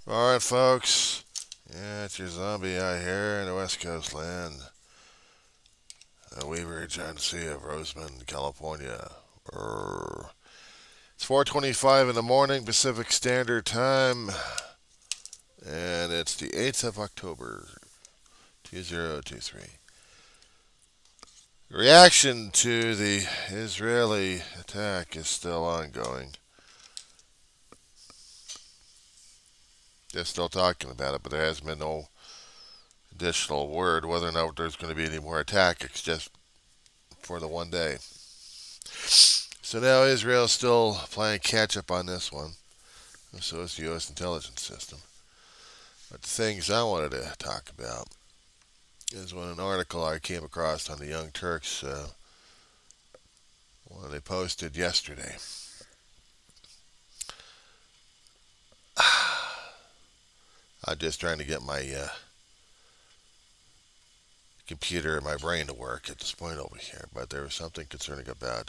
Alright, folks. Yeah, it's your zombie out here in the West Coast land. The Weaver Agency of Roseman, California. It's 4:25 in the morning, Pacific Standard Time, and it's the 8th of October, 2023. Reaction to the Israeli attack is still ongoing. They're still talking about it, but there hasn't been no additional word whether or not there's going to be any more attack. It's just for the one day. So now Israel's still playing catch up on this one. And so is the U.S. intelligence system. But the things I wanted to talk about is when an article I came across on the Young Turks, one they posted yesterday. I'm just trying to get my computer and my brain to work at this point over here. But there was something concerning about,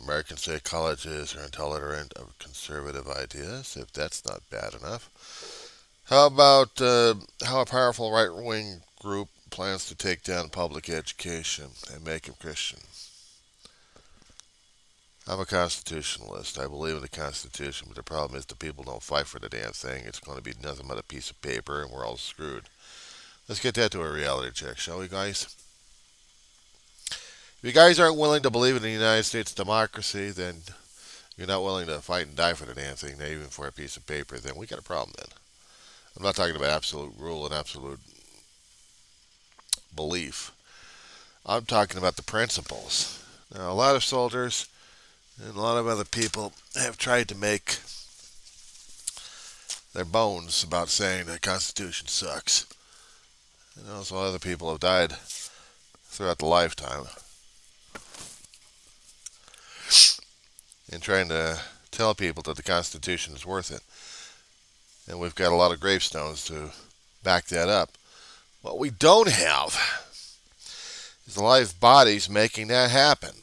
American state colleges are intolerant of conservative ideas, if that's not bad enough. How about how a powerful right wing group plans to take down public education and make it Christian? I'm a constitutionalist. I believe in the Constitution, but the problem is the people don't fight for the damn thing. It's going to be nothing but a piece of paper, and we're all screwed. Let's get that to a reality check, shall we, guys? If you guys aren't willing to believe in the United States democracy, then you're not willing to fight and die for the damn thing, not even for a piece of paper, then we got a problem then. I'm not talking about absolute rule and absolute belief. I'm talking about the principles. Now, a lot of soldiers and a lot of other people have tried to make their bones about saying the Constitution sucks. And also other people have died throughout the lifetime in trying to tell people that the Constitution is worth it. And we've got a lot of gravestones to back that up. What we don't have is the live bodies making that happen.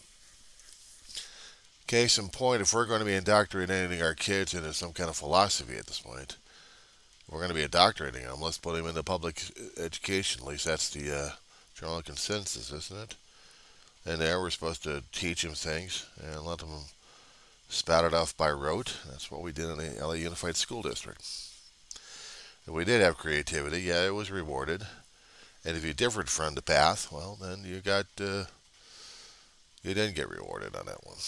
Case in point, if we're going to be indoctrinating our kids into some kind of philosophy at this point, we're going to be indoctrinating them. Let's put them into public education. At least that's the general consensus, isn't it? And there we're supposed to teach them things and let them spout it off by rote. That's what we did in the LA Unified School District. If we did have creativity, yeah, it was rewarded. And if you differed from the path, well, then you didn't get rewarded on that one.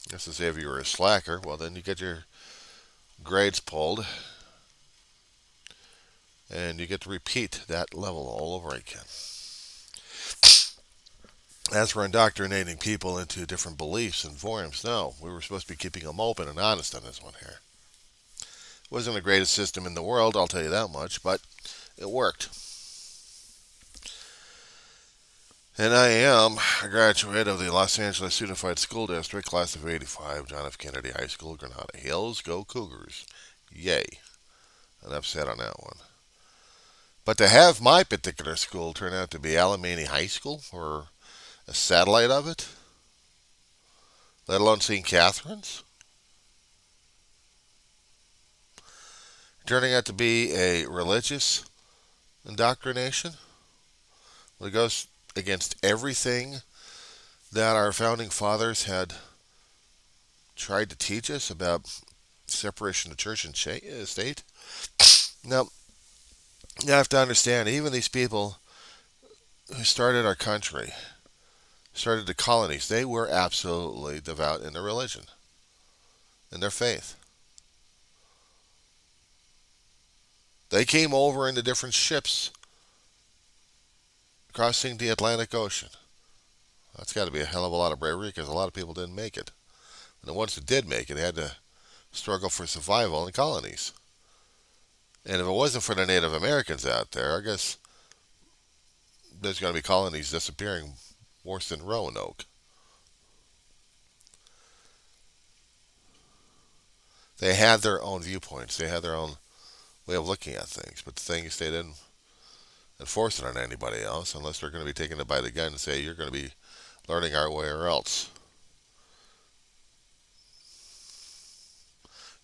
Just to say if you were a slacker, well, then you get your grades pulled, and you get to repeat that level all over again. As for indoctrinating people into different beliefs and forms, no, we were supposed to be keeping them open and honest on this one here. It wasn't the greatest system in the world, I'll tell you that much, but it worked. And I am a graduate of the Los Angeles Unified School District, class of '85, John F. Kennedy High School, Granada Hills. Go Cougars. Yay. Enough said on that one. But to have my particular school turn out to be Alamany High School, or a satellite of it, let alone St. Catherine's, turning out to be a religious indoctrination, well, it goes against everything that our founding fathers had tried to teach us about separation of church and state. Now, you have to understand, even these people who started our country, started the colonies, they were absolutely devout in their religion, in their faith. They came over in the different ships crossing the Atlantic Ocean. That's got to be a hell of a lot of bravery because a lot of people didn't make it. And the ones that did make it had to struggle for survival in colonies. And if it wasn't for the Native Americans out there, I guess there's going to be colonies disappearing worse than Roanoke. They had their own viewpoints. They had their own way of looking at things. But the thing is, they didn't enforce it on anybody else unless they're going to be taking it by the gun and say, you're going to be learning our way or else.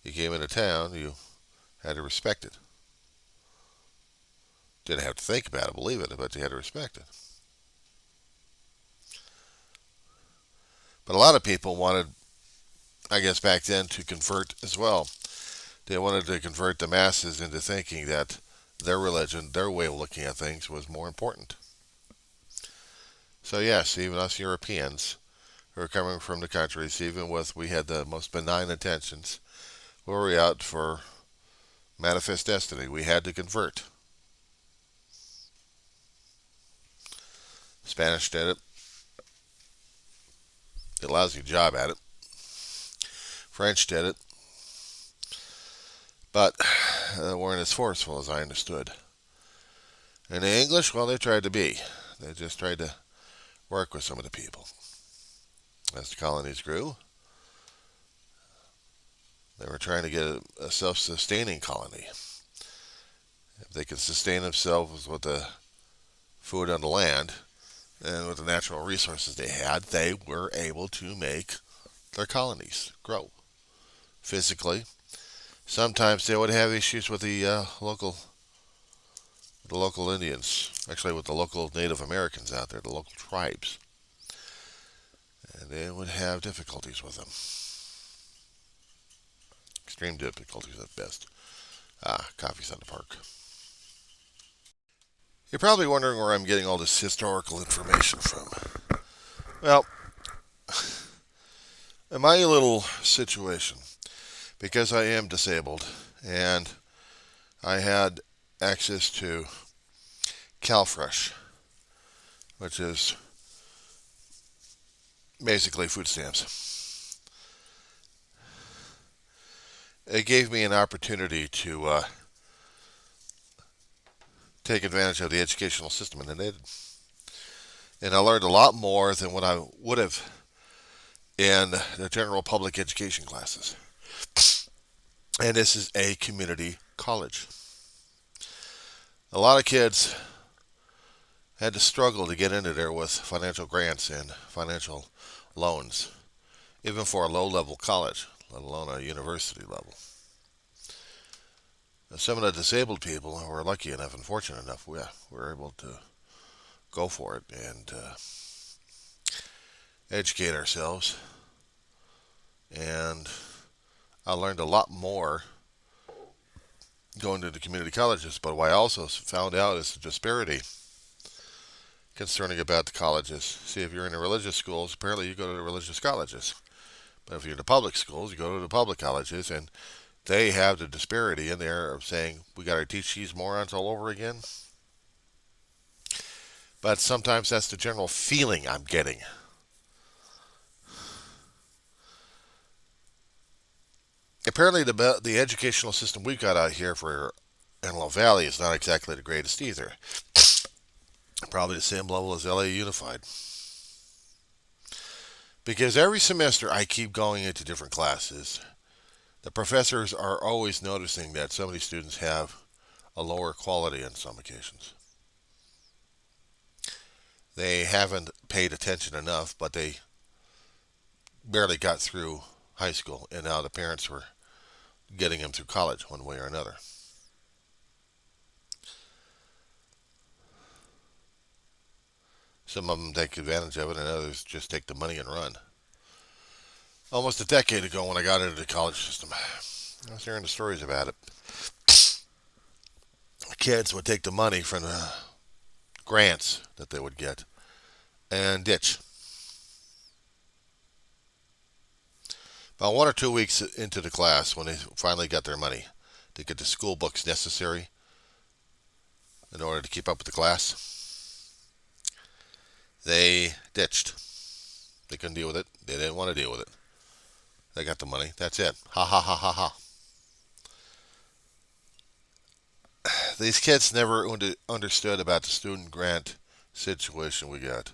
You came into town, you had to respect it. Didn't have to think about it, believe it, but you had to respect it. But a lot of people wanted, I guess back then, to convert as well. They wanted to convert the masses into thinking that their religion, their way of looking at things was more important. So yes, even us Europeans who are coming from the countries, even with we had the most benign intentions, we were out for manifest destiny. We had to convert. Spanish did it. Did a lousy job at it. French did it. But they weren't as forceful as I understood. And the English, well, they tried to be. They just tried to work with some of the people. As the colonies grew, they were trying to get a self-sustaining colony. If they could sustain themselves with the food on the land and with the natural resources they were able to make their colonies grow physically. Sometimes they would have issues with the local Indians, actually with the local Native Americans out there, the local tribes, and they would have difficulties with them, extreme difficulties at best. Coffee's on the park. You're probably wondering where I'm getting all this historical information from. Well, in my little situation, because I am disabled and I had access to CalFresh, which is basically food stamps. It gave me an opportunity to take advantage of the educational system, and I did. And I learned a lot more than what I would have in the general public education classes. And this is a community college. A lot of kids had to struggle to get into there with financial grants and financial loans, even for a low-level college, let alone a university level. Some of the disabled people who were lucky enough and fortunate enough, we were able to go for it and educate ourselves. And I learned a lot more going to the community colleges, but what I also found out is the disparity concerning about the colleges. See, if you're in the religious schools, apparently you go to the religious colleges. But if you're in the public schools, you go to the public colleges, and they have the disparity in there of saying, we got to teach these morons all over again. But sometimes that's the general feeling I'm getting. Apparently the educational system we've got out here for Antelope Valley is not exactly the greatest either. Probably the same level as LA Unified. Because every semester I keep going into different classes. The professors are always noticing that some of these students have a lower quality on some occasions. They haven't paid attention enough, but they barely got through high school, and now the parents were getting them through college one way or another. Some of them take advantage of it, and others just take the money and run. Almost a decade ago, when I got into the college system, I was hearing the stories about it. The kids would take the money from the grants that they would get and ditch. About 1 or 2 weeks into the class, when they finally got their money to get the school books necessary in order to keep up with the class, they ditched. They couldn't deal with it. They didn't want to deal with it. They got the money. That's it. Ha ha ha ha ha. These kids never understood about the student grant situation we got.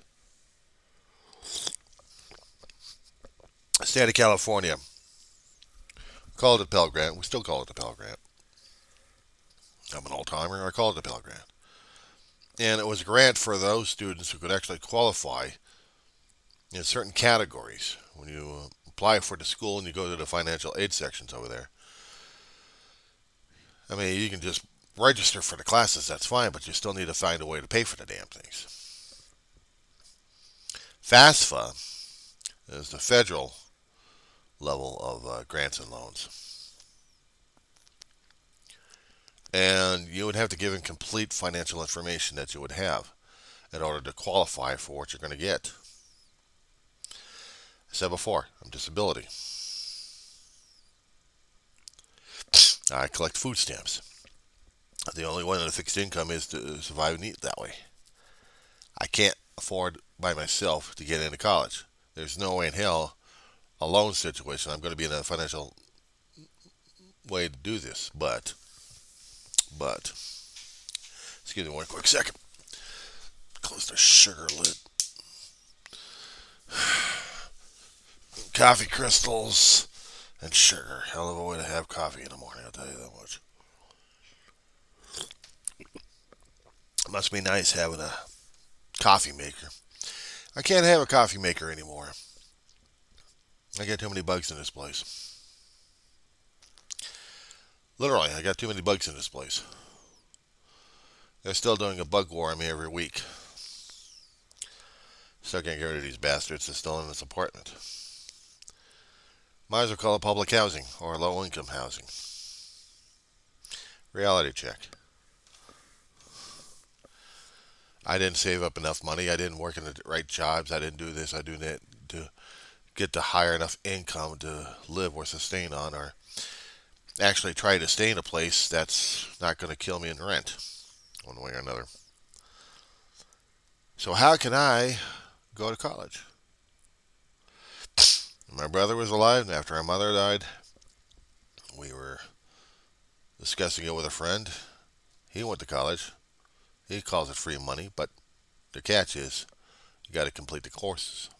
State of California called it a Pell Grant. We still call it a Pell Grant. I'm an old-timer. I call it a Pell Grant. And it was a grant for those students who could actually qualify in certain categories. When you apply for the school and you go to the financial aid sections over there, I mean, you can just register for the classes, that's fine, but you still need to find a way to pay for the damn things. FAFSA is the federal level of grants and loans. And you would have to give in complete financial information that you would have in order to qualify for what you're going to get. I said before, I'm disability. I collect food stamps. The only one in a fixed income is to survive and eat that way. I can't afford by myself to get into college. There's no way in hell, a loan situation, I'm going to be in a financial way to do this. But, excuse me one quick second. Close the sugar lid. Coffee crystals and sugar. Hell of a way to have coffee in the morning, I'll tell you that much. It must be nice having a coffee maker. I can't have a coffee maker anymore. I got too many bugs in this place. Literally, I got too many bugs in this place. They're still doing a bug war on me every week. Still can't get rid of these bastards that's still in this apartment. Might as well call it public housing or low income housing. Reality check. I didn't save up enough money. I didn't work in the right jobs. I didn't do this. I do that to get to higher enough income to live or sustain on, or actually try to stay in a place that's not going to kill me in rent, one way or another. So how can I go to college? My brother was alive, and after our mother died, we were discussing it with a friend. He went to college. He calls it free money, but the catch is you got to complete the courses.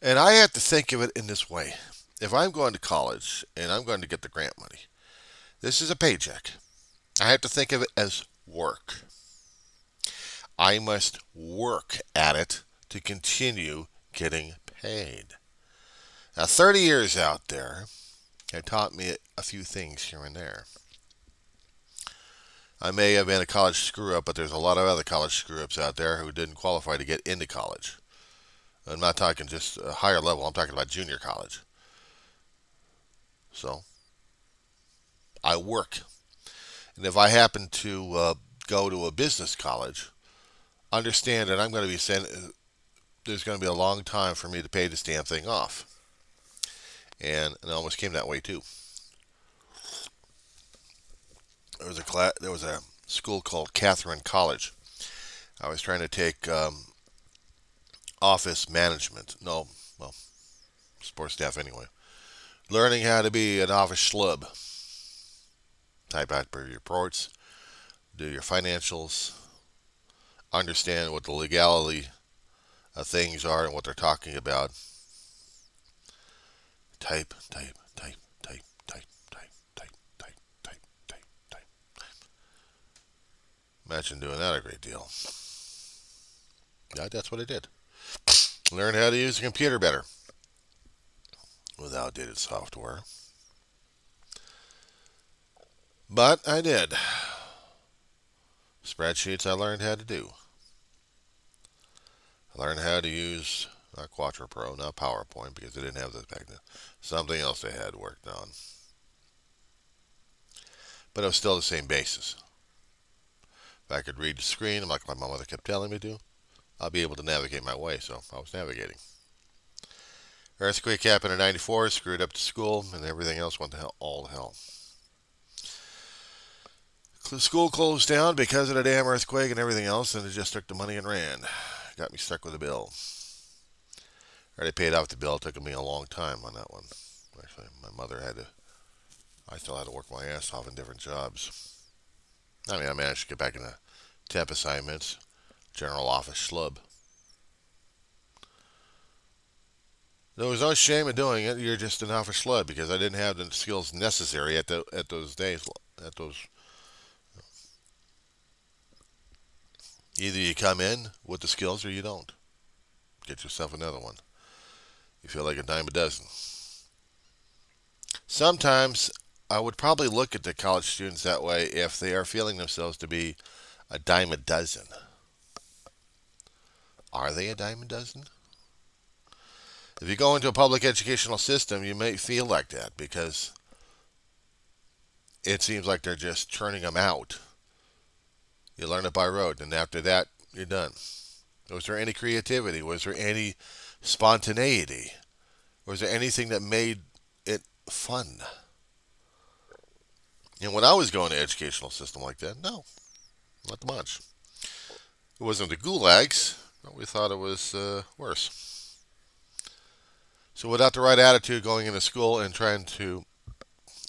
And I have to think of it in this way. If I'm going to college and I'm going to get the grant money, this is a paycheck. I have to think of it as work. I must work at it to continue getting paid. Now, 30 years out there have taught me a few things here and there. I may have been a college screw-up, but there's a lot of other college screw-ups out there who didn't qualify to get into college. I'm not talking just a higher level. I'm talking about junior college. So, I work. And if I happen to go to a business college, understand that I'm going to be saying there's going to be a long time for me to pay this damn thing off. And it almost came that way too. There was a school called Catherine College. I was trying to take office management. No, well, support staff anyway. Learning how to be an office schlub. Type out your reports, do your financials, understand what the legality of things are and what they're talking about. Type. Imagine doing that a great deal. Yeah, that's what I did. Learn how to use a computer better with outdated software. But I did. Spreadsheets I learned how to do. I learned how to use, not Quattro Pro, not PowerPoint, because they didn't have this back then. Something else they had worked on. But it was still the same basis. If I could read the screen, like my mother kept telling me to, I'll be able to navigate my way, so I was navigating. Earthquake happened in 94, screwed up the school, and everything else went to hell, all to hell. The school closed down because of the damn earthquake and everything else, and it just took the money and ran. Got me stuck with a bill. I already paid off the bill. It took me a long time on that one. Actually, my mother I still had to work my ass off in different jobs. I mean, I managed to get back into temp assignments, general office schlub. There was no shame in doing it. You're just an office schlub because I didn't have the skills necessary at those days. Either you come in with the skills or you don't. Get yourself another one. You feel like a dime a dozen. Sometimes I would probably look at the college students that way if they are feeling themselves to be a dime a dozen. Are they a dime a dozen? If you go into a public educational system, you may feel like that because it seems like they're just churning them out. You learn it by rote, and after that, you're done. Was there any creativity? Was there any spontaneity? Was there anything that made it fun? And when I was going to educational system like that, no, not much. It wasn't the gulags, but we thought it was worse. So without the right attitude going into school and trying to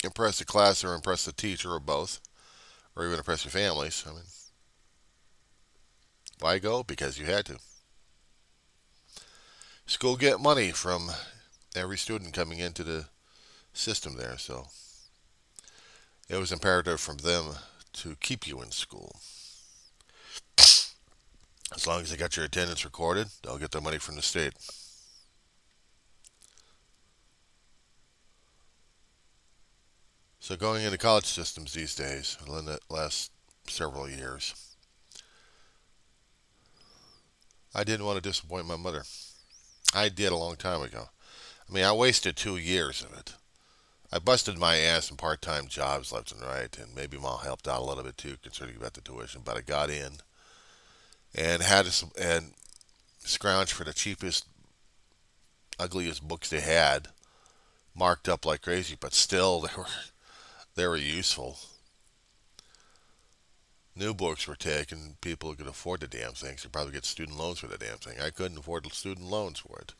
impress the class or impress the teacher or both, or even impress your families, I mean, why go? Because you had to. School get money from every student coming into the system there, so it was imperative from them to keep you in school. As long as they got your attendance recorded, they'll get their money from the state. So going into college systems these days, in the last several years, I didn't want to disappoint my mother. I did a long time ago. I mean, I wasted 2 years of it. I busted my ass in part-time jobs left and right, and maybe Mom helped out a little bit too, concerning about the tuition. But I got in and had to and scrounged for the cheapest, ugliest books they had, marked up like crazy. But still, they were useful. New books were taken. People who could afford the damn things could probably get student loans for the damn thing. I couldn't afford the student loans for it.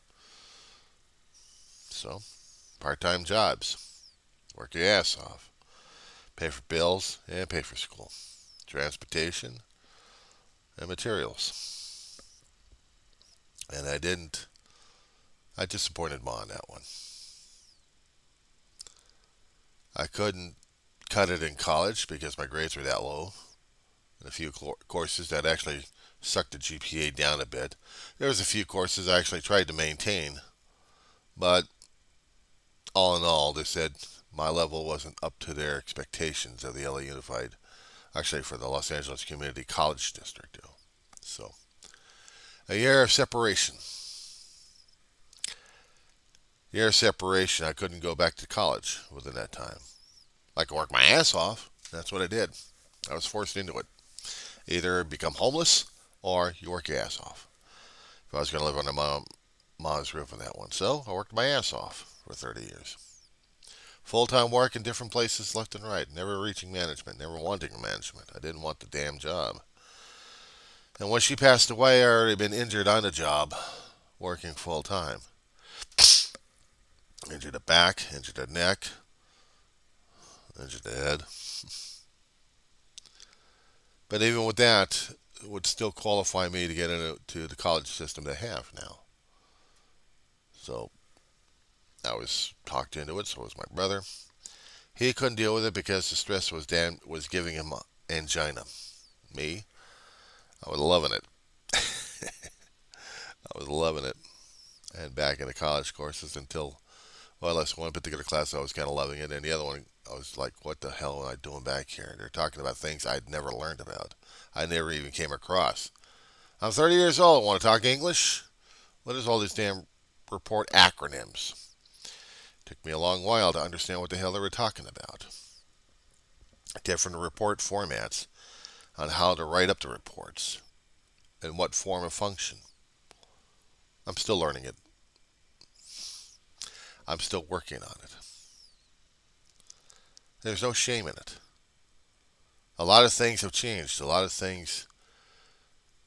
So, part-time jobs. Work your ass off. Pay for bills and pay for school. Transportation and materials. And I didn't. I disappointed Ma on that one. I couldn't cut it in college because my grades were that low. And a few courses that actually sucked the GPA down a bit. There was a few courses I actually tried to maintain, but all in all, they said my level wasn't up to their expectations of the LA Unified, actually for the Los Angeles Community College District. So, a year of separation. Year of separation, I couldn't go back to college within that time. I could work my ass off. That's what I did. I was forced into it. Either become homeless or you work your ass off. If I was going to live under mom's roof on that one. So I worked my ass off for 30 years. Full-time work in different places left and right. Never reaching management. Never wanting management. I didn't want the damn job. And when she passed away, I had already been injured on the job working full-time. Injured a back, injured a neck, injured the head. But even with that, it would still qualify me to get into the college system they have now. So I was talked into it. So was my brother. He couldn't deal with it because the stress was giving him angina. Me, I was loving it. I was loving it. And back in the college courses until, well, that's one particular class I was kind of loving it, and the other one I was like, what the hell am I doing back here? They're talking about things I'd never learned about. I never even came across. I'm 30 years old. Want to talk English? What is all these damn report acronyms? Took me a long while to understand what the hell they were talking about. Different report formats on how to write up the reports and what form of function. I'm still learning it. I'm still working on it. There's no shame in it. A lot of things have changed. A lot of things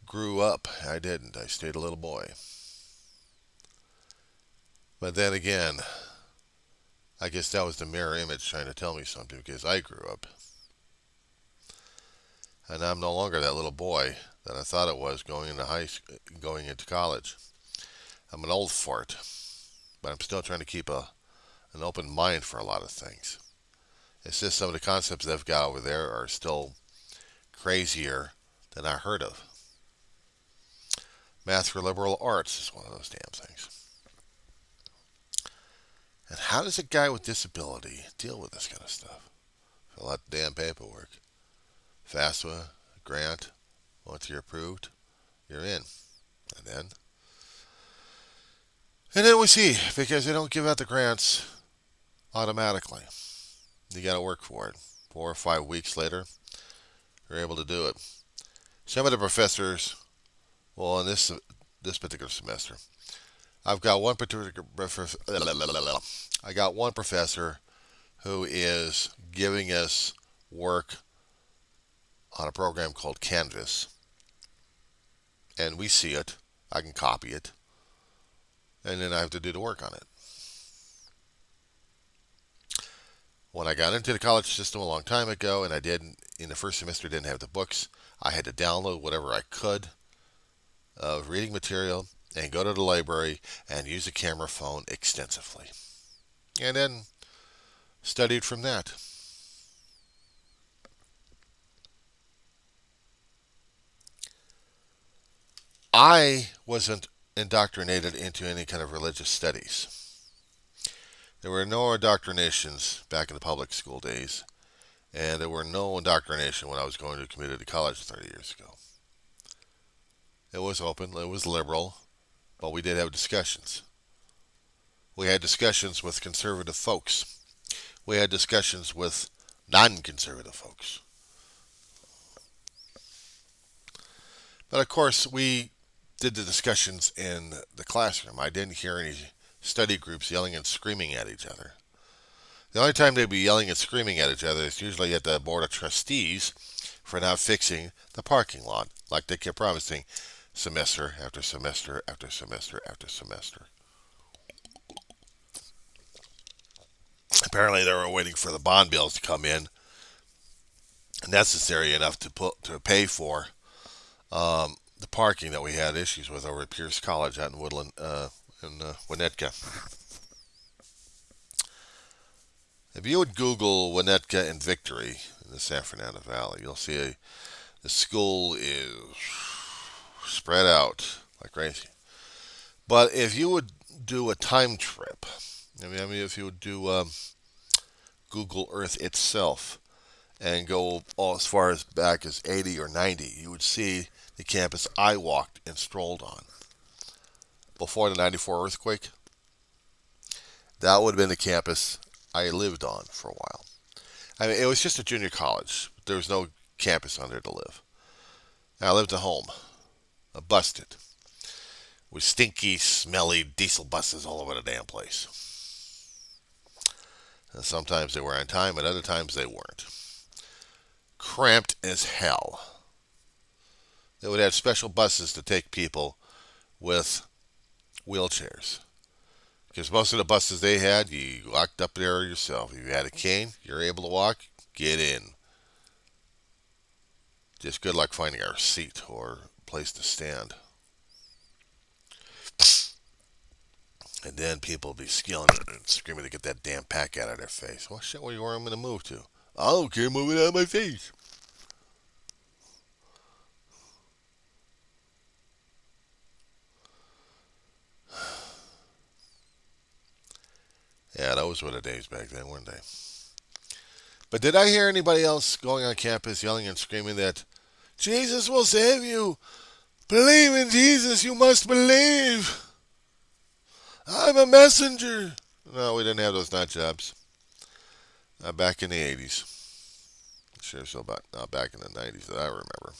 grew up. I didn't. I stayed a little boy. But then again, I guess that was the mirror image trying to tell me something because I grew up. And I'm no longer that little boy that I thought it was going into college. I'm an old fart, but I'm still trying to keep an open mind for a lot of things. It's just some of the concepts they've got over there are still crazier than I heard of. Math for liberal arts is one of those damn things. And how does a guy with disability deal with this kind of stuff? Fill out the damn paperwork. FAFSA, grant, once you're approved, you're in. And then we see, because they don't give out the grants automatically. You got to work for it. 4 or 5 weeks later, you're able to do it. Some of the professors, well, in this particular semester, I've got one particular professor. I got one professor who is giving us work on a program called Canvas, and we see it. I can copy it, and then I have to do the work on it. When I got into the college system a long time ago, and I didn't, in the first semester, didn't have the books, I had to download whatever I could of reading material and go to the library and use a camera phone extensively. And then studied from that. I wasn't indoctrinated into any kind of religious studies. There were no indoctrinations back in the public school days, and there were no indoctrination when I was going to community college 30 years ago. It was open, it was liberal, but we did have discussions. We had discussions with conservative folks. We had discussions with non-conservative folks. But of course, we did the discussions in the classroom. I didn't hear any study groups yelling and screaming at each other. The only time they'd be yelling and screaming at each other is usually at the board of trustees for not fixing the parking lot, like they kept promising semester after semester after semester after semester. Apparently, they were waiting for the bond bills to come in, necessary enough to pay for the parking that we had issues with over at Pierce College out in Woodland, in Winnetka. If you would Google Winnetka and Victory in the San Fernando Valley, you'll see the school is spread out like crazy. But if you would do a time trip, if you would do Google Earth itself and go all as far as back as 80 or 90, you would see the campus I walked and strolled on. Before the 94 earthquake, that would have been the campus I lived on for a while. I mean, it was just a junior college. There was no campus on there to live. And I lived at home, busted, with stinky, smelly diesel buses all over the damn place. And sometimes they were on time, and other times they weren't. Cramped as hell. They would have special buses to take people with wheelchairs. Because most of the buses they had, you walked up there yourself. If you had a cane, you're able to walk, get in. Just good luck finding our seat or place to stand. And then people would be skilling and screaming to get that damn pack out of their face. Well, shit, where am I going to move to? I don't care, move it out of my face. Yeah, those were the days back then, weren't they? But did I hear anybody else going on campus yelling and screaming that Jesus will save you? Believe in Jesus, you must believe. I'm a messenger. No, we didn't have those nut jobs. Not back in the 80s. Sure, so not back in the 90s that I remember.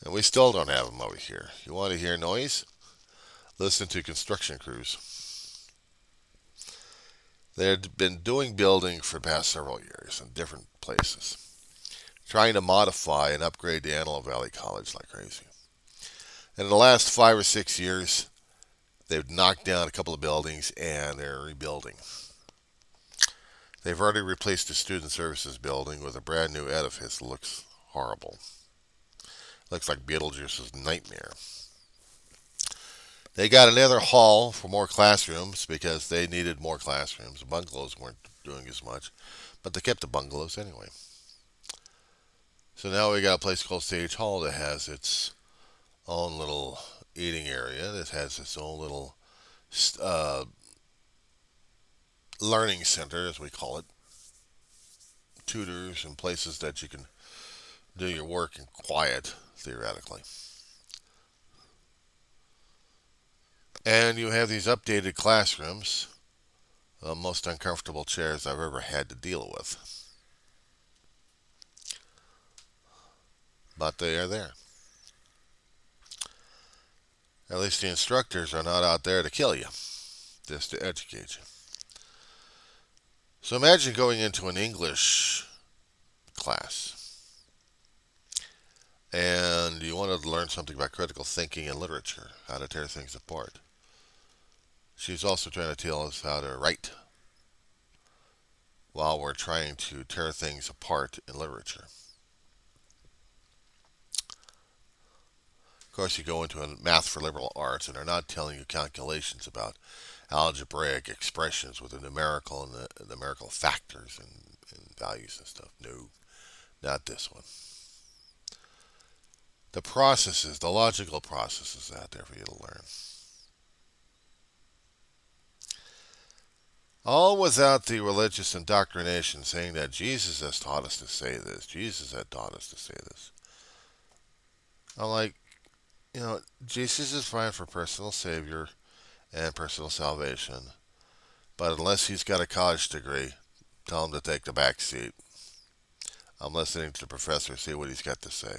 And we still don't have them over here. You want to hear noise? Listen to construction crews. They've been doing building for the past several years in different places, trying to modify and upgrade the Antelope Valley College like crazy. And in the last 5 or 6 years, they've knocked down a couple of buildings and they're rebuilding. They've already replaced the Student Services building with a brand new edifice that looks horrible. Looks like Beetlejuice's nightmare. They got another hall for more classrooms because they needed more classrooms. The bungalows weren't doing as much, but they kept the bungalows anyway. So now we got a place called Sage Hall that has its own little eating area, that has its own little learning center, as we call it, tutors and places that you can do your work in quiet, theoretically. And you have these updated classrooms, the most uncomfortable chairs I've ever had to deal with. But they are there. At least the instructors are not out there to kill you, just to educate you. So imagine going into an English class and you wanted to learn something about critical thinking and literature, how to tear things apart. She's also trying to tell us how to write while we're trying to tear things apart in literature. Of course, you go into a math for liberal arts, and they're not telling you calculations about algebraic expressions with the numerical and the numerical factors and values and stuff. No, not this one. The processes, the logical processes out there for you to learn. All without the religious indoctrination saying that Jesus has taught us to say this. Jesus had taught us to say this. I'm like, Jesus is fine for personal savior and personal salvation. But unless he's got a college degree, tell him to take the back seat. I'm listening to the professor, see what he's got to say.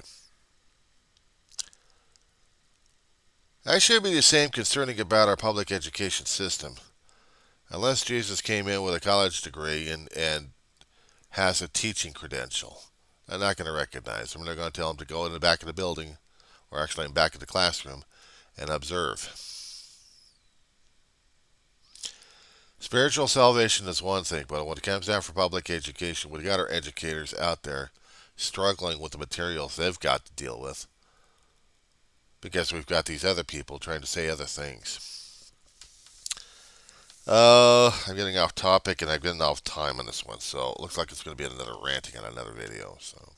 I should be the same concerning about our public education system. Unless Jesus came in with a college degree and has a teaching credential, they're not going to recognize him. They're going to tell him to go in the back of the building, or actually in the back of the classroom, and observe. Spiritual salvation is one thing, but when it comes down for public education, we've got our educators out there struggling with the materials they've got to deal with because we've got these other people trying to say other things. I'm getting off topic and I'm getting off time on this one, so it looks like it's going to be another ranting on another video. So.